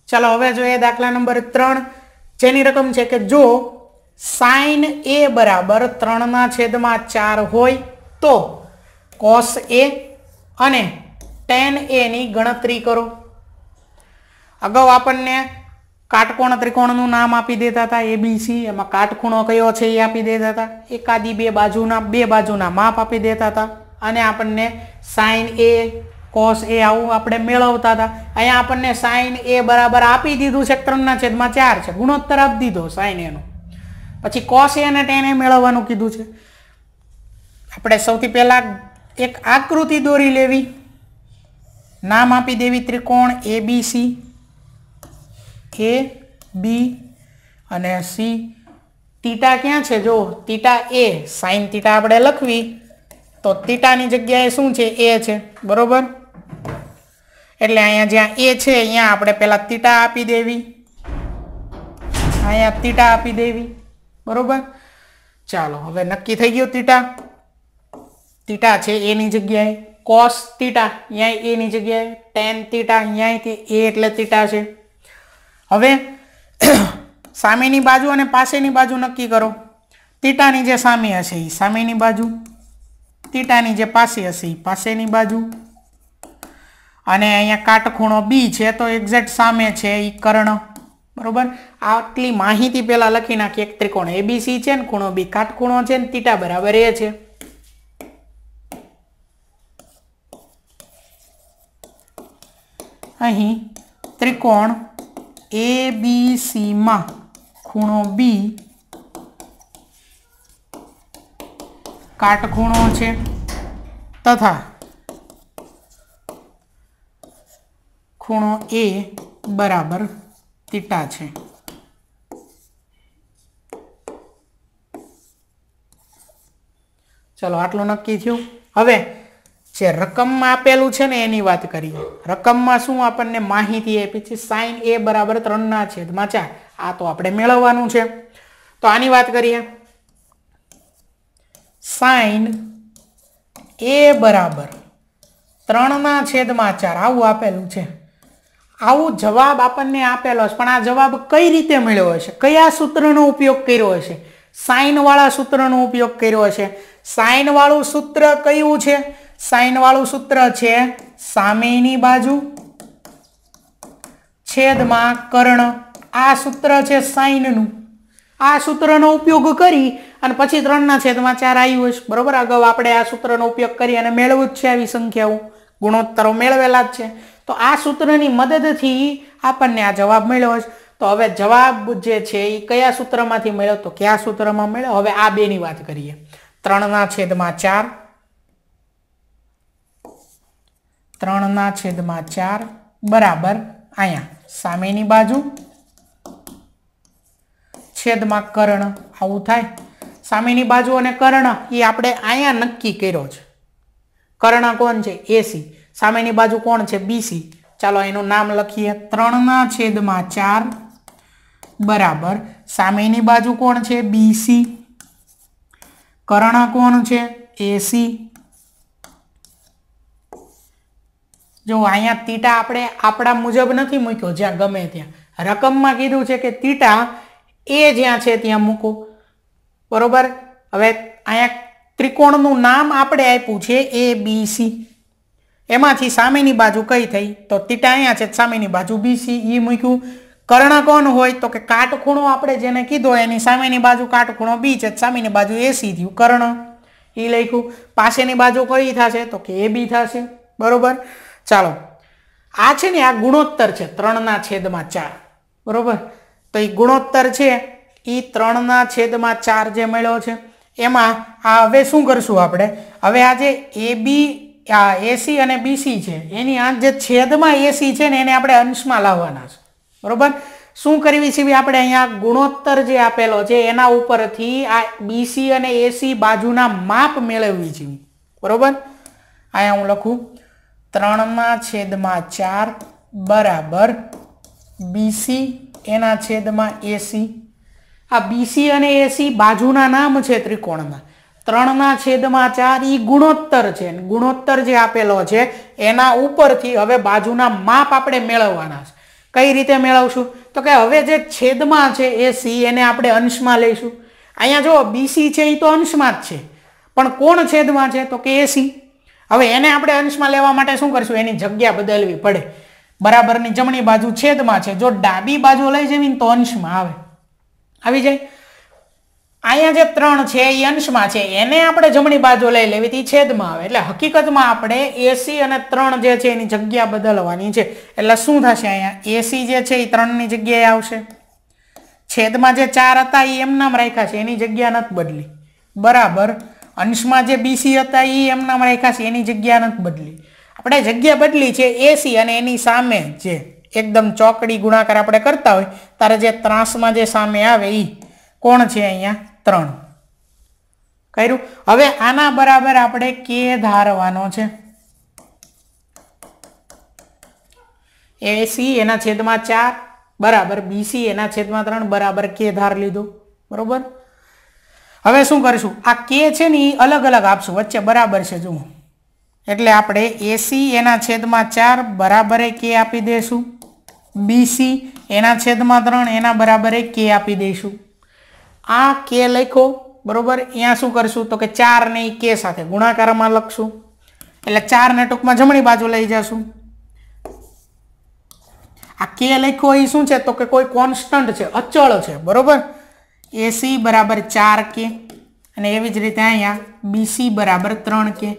चलो हवे જોઈએ દાખલા નંબર 3 જેની રકમ છે કે જો sin a બરાબર 3/4 હોય તો cos a અને tan a ની ગણતરી કરો। અગાઉ આપણને કાટકોણ ત્રિકોણનું નામ આપી દેતા હતા abc, એમાં કાટખૂણો કયો છે એ આપી દેતા હતા, એકાદી બે બાજુના માપ આપી દેતા હતા અને આપણને sin a cos a આવું આપણે મેળવતા હતા। અહીંયા આપણને sin a બરાબર આપી દીધું છે 3/4 છે, ગુણોત્તર આપી દીધો sin a નો। પછી cos a અને tan a મેળવવાનું કીધું છે। આપણે સૌથી પહેલા એક આકૃતિ દોરી લેવી, નામ આપી દેવી ત્રિકોણ abc, a b અને c। θ ક્યાં છે જો θ a, sin θ આપણે લખવી તો θ ની જગ્યાએ શું છે a છે, બરોબર। એટલે અહીંયા જ્યાં a છે અહીંયા આપણે પહેલા θ આપી દેવી, અહીંયા θ આપી દેવી, બરોબર। ચાલો હવે નક્કી થઈ ગયું θ છે a ની જગ્યાએ, cos θ અહીંયા a ની જગ્યાએ, tan θ અહીંયાથી a એટલે θ છે। હવે સામેની બાજુ અને પાસેની બાજુ નક્કી કરો। θ ની જે સામે હશે એ સામેની બાજુ, θ ની જે પાસે હશે એ પાસેની બાજુ, અને અહીંયા કાટખૂણો b છે તો એક્ઝેક્ટ સામે છે એ કર્ણ, બરોબર। આટલી માહિતી પહેલા લખી નાખી। એક ત્રિકોણ abc છે ને ખૂણો b કાટખૂણો છે ને θ બરાબર a છે। અહીં ત્રિકોણ abc માં ખૂણો b કાટખૂણો છે તથા ખૂણો a બરાબર θ છે। ચલો આટલું નક્કી થયું। હવે જે રકમમાં આપેલું છે ને એની વાત કરીએ। રકમમાં શું આપણને માહિતી આપી છે, sin a બરાબર 3/4, આ તો આપણે મેળવવાનું છે। તો આની વાત કરીએ। sin a બરાબર 3/4 આવું આપેલું છે। આવું જવાબ આપણને આપેલો છે, પણ આ જવાબ કઈ રીતે મળ્યો હશે, કયા સૂત્રનો ઉપયોગ કર્યો હશે? sin વાળા સૂત્રનો ઉપયોગ કર્યો હશે। sin વાળું સૂત્ર કયું છે? sin વાળું સૂત્ર છે સામેની બાજુ છેદમાં કર્ણ। આ સૂત્ર છે sin નું। આ સૂત્રનો ઉપયોગ કરી અને પછી 3/4 આવ્યું હશે, બરોબર। અગાઉ આપણે આ સૂત્રનો ઉપયોગ કરી અને મેળવ્યું જ છે આવી સંખ્યાઓ, ગુણોત્તરો મેળવેલા જ છે। તો આ સૂત્રની મદદથી આપણને આ જવાબ મળ્યો છે। તો હવે જવાબ જે છે એ કયા સૂત્રમાંથી મળ્યો, તો કયા સૂત્રમાં મળ્યો? હવે આ બેની વાત કરીએ। 3/4 3/4 બરાબર અહીંયા સામેની બાજુ છેદમાં કર્ણ, આવું થાય। સામેની બાજુ અને કર્ણ એ આપણે અહીંયા નક્કી કર્યો છે। કર્ણ કોણ છે? AC, સામેની બાજુ કોણ છે? BC। ચાલો એનું નામ લખીએ। 3/4 બરાબર સામેની બાજુ કોણ છે? BC, કર્ણ કોણ છે? AC। જો અહીંયા θ આપણે આપણા મુજબ નથી મૂક્યો, જ્યાં ગમે ત્યાં રકમમાં કીધું છે કે θ એ જ્યાં છે ત્યાં મૂકો, બરોબર। હવે અહીંયા ત્રિકોણનું નામ આપણે આપ્યું છે abc, એમાંથી સામેની બાજુ કઈ થઈ? તો θ અહીંયા છે, સામેની બાજુ BC એ મૂક્યું। કર્ણ કોણ હોય? તો કે કાટખૂણો આપણે જેને કીધો એની સામેની બાજુ કાટખૂણો b છે, સામેની બાજુ AC થયું કર્ણ, એ લખ્યું। પાસેની બાજુ કઈ થશે? તો કે AB થશે, બરોબર। ચાલો આ છે ને આ ગુણોત્તર છે 3/4, બરોબર। તો એ ગુણોત્તર છે એ 3/4 જે મળ્યો છે એમાં આ હવે શું કરશું આપણે? હવે આ જે AC અને BC છે એની આ જે છેદમાં AC છે ને એને આપણે અંશમાં લાવવાના છે, બરોબર। શું કરવી છે આપણે? અહીંયા ગુણોત્તર જે આપેલો છે એના ઉપરથી આ BC અને AC બાજુના માપ મેળવવી છે, બરોબર। અહીંયા હું લખું 3/4 બરાબર BC એના છેદમાં AC। આ BC અને AC બાજુના નામ છે ત્રિકોણના। 3/4 ઈ ગુણોત્તર છે, ગુણોત્તર જે આપેલો છે એના ઉપરથી હવે બાજુના માપ આપણે મેળવવાના છે। કઈ રીતે મેળવશું? તો કે હવે જે છેદમાં છે એ સી એને આપણે અંશમાં લઈશું. અહીંયા જો બીસી છે એ તો અંશમાં જ છે, પણ કોણ છેદમાં છે? તો કે એસી. હવે એને આપણે અંશમાં લેવા માટે શું કરશું? એની જગ્યા બદલવી પડે. બરાબરની જમણી બાજુ છેદમાં છે, જો ડાબી બાજુ લઈ જવી ને તો અંશમાં આવે, આવી જાય. અહીંયા જે 3 છે એ અંશમાં છે, એને આપણે જમણી બાજુ લઈ લેવી તો છેદમાં આવે. એટલે હકીકતમાં આપણે એસી અને 3 જે છે એની જગ્યા બદલવાની છે. એટલે શું થશે? અહીંયા એસી જે છે એ 3 ની જગ્યાએ આવશે. છેદમાં જે 4 હતા એ એમનામ રાખ્યા છે, એની જગ્યા નથી બદલી. બરાબર અંશમાં જે બીસી હતા એ એમનામ રાખ્યા છે, એની જગ્યા નથી બદલી. આપણે જગ્યા બદલી છે એસી અને એની સામે જે એકદમ ચોકડી ગુણાકાર આપણે કરતા હોય ત્યારે જે ત્રાસમાં જે સામે આવે એ કોણ છે? અહીંયા 3 કર્યું. હવે આના બરાબર આપણે કે ધારવાનો છે. એસી એના છેદમાં 4 બરાબર બીસી એના છેદમાં 3 બરાબર કે ધાર લીધો. બરોબર. હવે શું કરીશું? આ કે છે ને એ અલગ અલગ આપશું, વચ્ચે બરાબર છે જુઓ. એટલે આપણે એસી એના છેદમાં 4 બરાબર કે આપી દઈશું. બીસી એના છેદમાં 3 એના બરાબર કે આપી દઈશું. આ કે લખો. બરોબર. અહીંયા શું કરશું? તો કે 4 ને કે સાથે ગુણાકારમાં લખશું. એટલે 4 ને ટૂંકમાં જમણી બાજુ લઈ જશું. આ કે લખ્યો એ શું છે? તો કે કોઈ કોન્સ્ટન્ટ છે, અચળ છે. બરોબર. એસી બરાબર 4 કે અને એવી જ રીતે અહીંયા બીસી બરાબર 3 કે.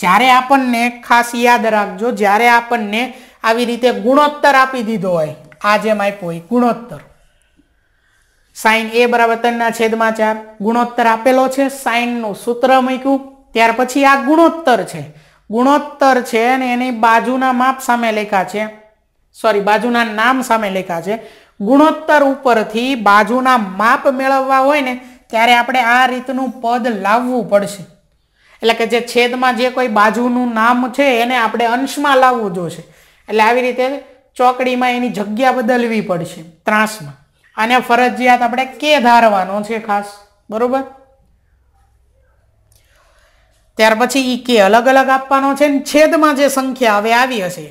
જ્યારે આપણને ખાસ યાદ રાખજો, જ્યારે આપણને આવી રીતે ગુણોત્તર આપી દીધો હોય, આ જેમ આપ્યો હોય ગુણોત્તર, સાઈન એ બરાબર 3/4 ગુણોત્તર આપેલો છે, સાઈનનું સૂત્ર મૂક્યું, ત્યાર પછી આ ગુણોત્તર છે. ગુણોત્તર છે અને એની બાજુના માપ સામે લખ્યા છે, સોરી બાજુના નામ સામે લખ્યા છે. ગુણોત્તર ઉપરથી બાજુના માપ મેળવવા હોય ને ત્યારે આપણે આ રીતનું પદ લાવવું પડશે. એટલે કે જે છેદમાં જે કોઈ બાજુનું નામ છે એને આપણે અંશમાં લાવવું જોશે. એટલે આવી રીતે ચોકડીમાં એની જગ્યા બદલવી પડશે ત્રાસમાં. આને ફરજિયાત આપણે કે ધારવાનો છે ખાસ. બરોબર. ત્યાર પછી ઈ કે અલગ અલગ આપવાનો છે ને છેદમાં જે સંખ્યા હવે આવી હશે,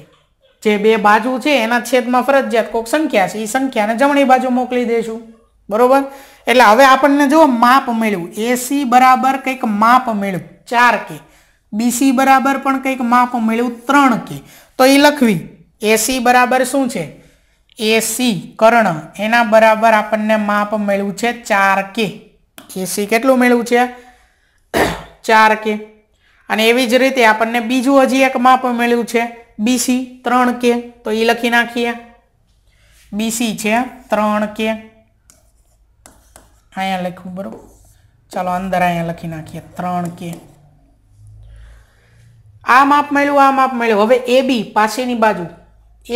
જે બે બાજુ છે એના છેદમાં ફરજિયાત કોઈક સંખ્યા છે, એ સંખ્યાને જમણી બાજુ મોકલી દઈશું. બરોબર. એટલે હવે આપણને જો માપ મળ્યું, એસી બરાબર કંઈક માપ મળ્યું 4 કે, બીસી બરાબર પણ કંઈક માપ મળ્યું 3 કે. તો એ લખવી એસી બરાબર શું છે? એસી કર્ણ એના બરાબર આપણને માપ મળ્યું છે 4 કે. એસી કેટલું મળ્યું છે? 4 કે. અને એવી જ રીતે આપણને બીજું હજી એક માપ મળ્યું છે બીસી 3 કે. તો એ લખી નાખીએ. બીસી છે 3 કે. અહીંયા લખવું. બરોબર. ચાલો અંદર અહીંયા લખી નાખીએ 3 કે. આ માપ મળ્યું, આ માપ મળ્યું. હવે એબી પાછળની બાજુ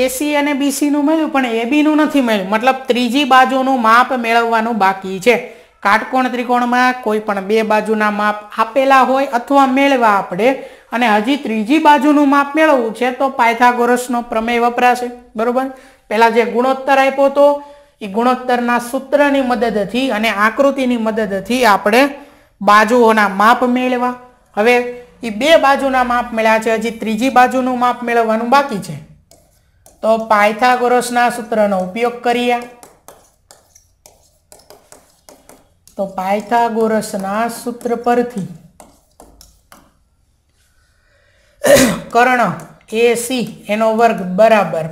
એસી અને બીસી નું મળ્યું પણ એબી નું નથી મળ્યું, મતલબ ત્રીજી બાજુનું માપ મેળવવાનું બાકી છે. કાટકોણ ત્રિકોણમાં કોઈ પણ બે બાજુના માપ આપેલા હોય અથવા મેળવા આપણે, અને હજી ત્રીજી બાજુનું માપ મેળવવું છે તો પાયથાગોરસનો પ્રમેય વપરાશે. બરોબર. પહેલા જે ગુણોત્તર આપ્યો હતો એ ગુણોત્તરના સૂત્રની મદદથી અને આકૃતિની મદદથી આપણે બાજુઓના માપ મેળવા. હવે એ બે બાજુના માપ મળ્યા છે, હજી ત્રીજી બાજુનું માપ મેળવવાનું બાકી છે. તો પાયથાગોરસના સૂત્રનો ઉપયોગ કરીએ. તો પાયથાગોરસના સૂત્ર પરથી કર્ણ એસી એનો વર્ગ બરાબર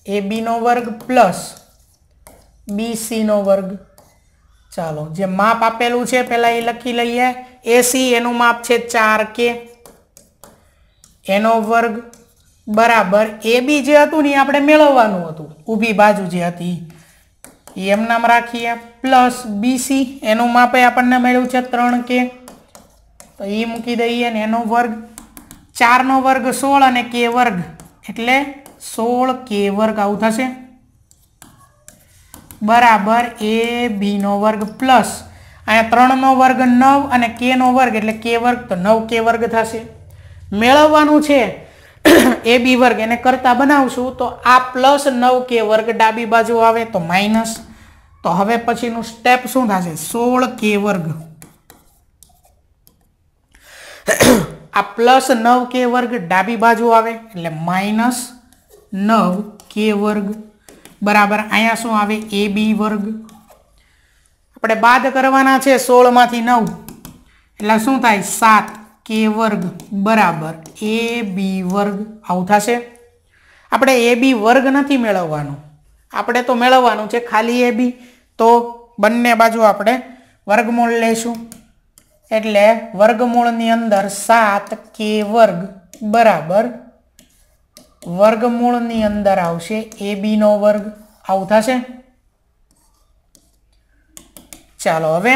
એબી નો વર્ગ પ્લસ બીસી નો વર્ગ. ચાલો જે માપ આપેલું છે પહેલા એ લખી લઈએ. એસી એનું માપ છે 4 કે, એનો વર્ગ બરાબર એબી જે હતું ને આપણે મેળવવાનું હતું, ઊભી બાજુ જે હતી એ એમ નામ રાખીએ, પ્લસ બીસી એનું માપ આપણને મળ્યું છે 3 કે, તો એ મૂકી દઈએ ને એનો વર્ગ. 4 નો વર્ગ 16 અને કે વર્ગ એટલે 16 કે વર્ગ આવું થશે બરાબર એ બી નો વર્ગ પ્લસ અહીંયા 3 નો વર્ગ 9 અને કે નો વર્ગ એટલે કે વર્ગ, તો 9 કે વર્ગ થશે. મેળવવાનું છે એ બી વર્ગ, એને કરતા બનાવશું તો આ પ્લસ 9 કે વર્ગ ડાબી બાજુ આવે તો માઇનસ. તો હવે પછીનું સ્ટેપ શું થશે? 16 કે વર્ગ. આ પ્લસ 9 કે વર્ગ ડાબી બાજુ આવે એટલે માઇનસ 9 કે વર્ગ. बराबर अहींया शुं आवे AB वर्ग। आपणे बाद करवाना छे 16 मांथी 9 એટલે શું થાય 7k વર્ગ બરાબર AB વર્ગ આવું થશે। આપણે AB વર્ગ નથી મેળવવાનો, આપણે તો મેળવવાનું છે ખાલી AB, તો બંને બાજુ આપણે વર્ગમૂળ લેશું એટલે વર્ગમૂળની અંદર 7k વર્ગ બરાબર વર્ગમૂળની અંદર આવશે AB નો વર્ગ આવું થશે। ચાલો હવે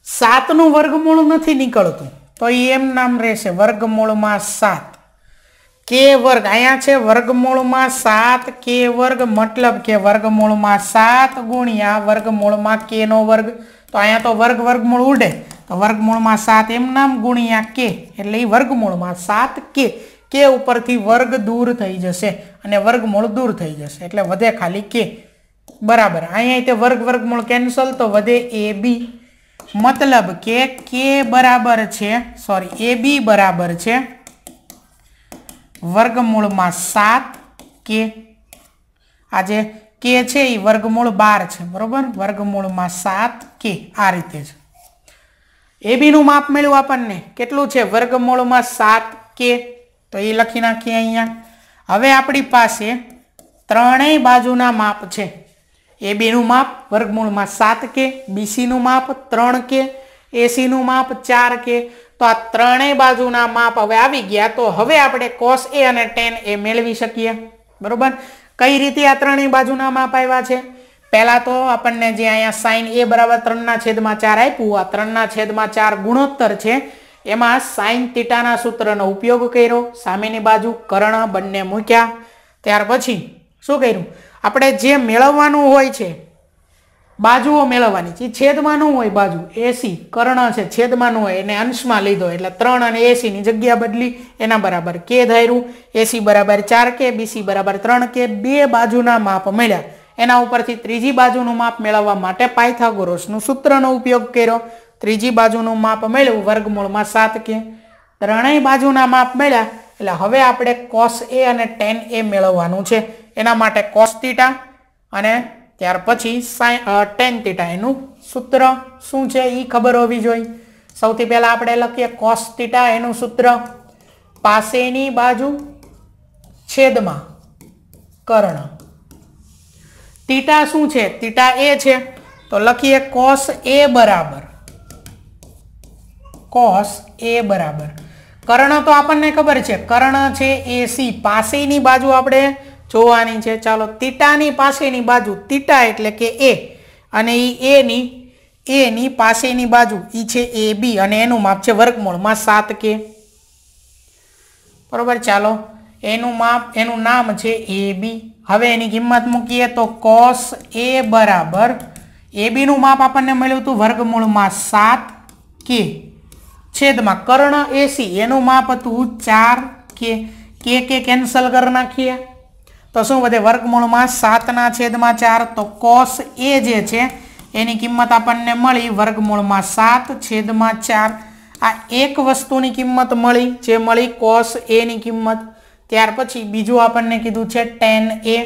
7 નું વર્ગમૂળ નથી નીકળતું તો એમ નામ રહેશે વર્ગમૂળમાં 7 k વર્ગ। અહીંયા છે વર્ગમૂળમાં 7k વર્ગ મતલબ કે વર્ગમૂળમાં 7 ગુણ્યા વર્ગમૂળમાં k નો વર્ગ, તો અહીંયા તો વર્ગ વર્ગમૂળ ઉડે તો વર્ગમૂળમાં 7 એમ નામ ગુણ્યા k એટલે એ વર્ગમૂળમાં 7k k ઉપરથી વર્ગ દૂર થઈ જશે અને વર્ગમૂળ દૂર થઈ જશે એટલે વધે ખાલી k બરાબર। અહીંયા તે વર્ગ વર્ગમૂળ કેન્સલ તો વધે AB, मतलब के k बराबर छे सॉरी AB बराबर छे वर्गमूल में 7k। आज k छे ई वर्गमूल 12 छे बरोबर, वर्गमूल में 7k आ रीते छे। AB नु माप मेळ्युं आपणने केटलुं छे वर्गमूल में 7k तो ये लखी नाखीए अहींया। हवे आपणी पासे त्रणेय बाजुना माप छे। AB नु माप वर्गमूल में 7k, BC नु माप 3k, AC नु माप 4k, तो आ त्रणेय बाजुना माप हवे आवी गया तो हवे आपणे cos A अने tan A मेळवी शकीए बरोबर। कई रीते आ त्रणेय बाजुना माप आव्या छे, पहेला तो आपणने जे अहींया sin A बराबर 3/4 आप्युं, आ 3/4 गुणोत्तर छे एमां sin थीटा ना सूत्रनो उपयोग कर्यो, सामेनी बाजू कर्ण बंने मूक्या, त्यार पछी शुं कर्युं આપણે જે મેળવવાનું હોય છે બાજુઓ મેળવવાની છે, છેદમાંનું હોય બાજુ AC કર્ણ છે છેદમાંનું હોય એને અંશમાં લીધો એટલે 3 અને AC ની જગ્યા બદલી એના બરાબર k ધાર્યું। AC બરાબર 4k, BC બરાબર 3k, બે બાજુના માપ મળ્યા એના ઉપરથી ત્રીજી બાજુનું માપ મેળવવા માટે પાયથાગોરસનું સૂત્રનો ઉપયોગ કર્યો। ત્રીજી બાજુનું માપ મળ્યું વર્ગમૂળમાં 7k, ત્રણેય બાજુના માપ મળ્યા એટલે હવે આપણે cos A અને tan A મેળવવાનું છે। एना माटे cos थीटा अने त्यार पछी sin tan थीटा एनु सूत्र शुं छे ई खबर होवी जोईए। सौथी पहेला आपणे लखीए cos थीटा एनु सूत्र पासेनी बाजू छेदमां कर्ण। थीटा शुं छे थीटा A छे तो लखीए cos A बराबर कर्ण तो आपणने खबर छे कर्ण छे AC, पासेनी बाजू आपणे જોવાની છે। ચાલો થીટાની પાસેની બાજુ થીટા એટલે કે A અને ઈ A ની પાસેની બાજુ ઈ છે AB અને એનું માપ છે વર્ગમૂળમાં 7k બરોબર। ચાલો એનું માપ એનું નામ છે AB। હવે એની કિંમત મૂકીએ તો cos A બરાબર AB નું માપ આપણને મળ્યું હતું વર્ગમૂળમાં 7k છેદમાં કર્ણ AC એનું માપ હતું 4k, k કેન્સલ કરી નાખીએ तो शू वधे वर्गमूळमां 7/4 तो cos A जे छे एनी किंमत आपणने मळी वर्गमूळमां 7/4। आ एक वस्तुनी किंमत मळी जे मळी cos A नी किंमत। त्यार पछी बीजुं आपणने कीधुं छे tan A,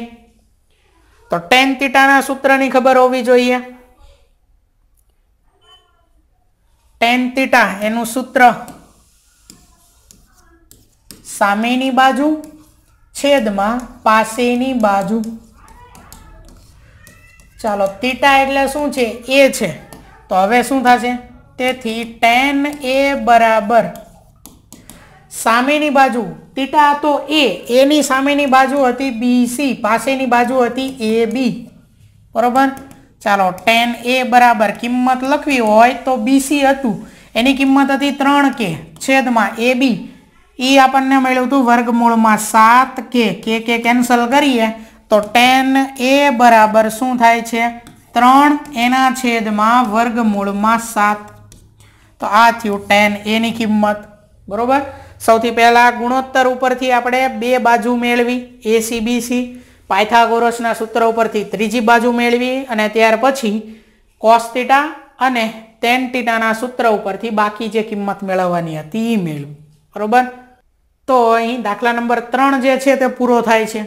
तो tan थीटा ना सूत्रनी खबर होवी जोईए। tan थीटा एनुं सूत्र सामेनी बाजू छेदमां पासेनी बाजू। चालो थीटा एटले शुं छे A छे तो हवे शुं थशे तेथी tan A बराबर सामेनी बाजू थीटा तो A नी सामेनी बाजू हती BC, पासेनी बाजू हती AB बरोबर। चालो tan A बराबर किंमत लखवी होय तो BC हतुं एनी किंमत हती 3k छेदमां AB ई आपने मळ्युं हतुं वर्गमूळमां 7k, k केन्सल करीए तो tan A बराबर शुं थाय छे 3 एना छेदमां वर्गमूळमां 7 तो आ थयुं tan A नी किंमत बरोबर। सौथी पहेला गुणोत्तर उपरथी आपणे बे बाजू मेळवी AC BC, पायथागोरसना सूत्र उपरथी त्रीजी बाजू मेळवी अने त्यार पछी cos थीटा अने tan थीटाना सूत्र उपरथी बाकी जे किंमत मेळवવાની હતી ई मेळवी बरोबर। તો અહીં દાખલા નંબર 3 જે છે તે પૂરો થાય છે।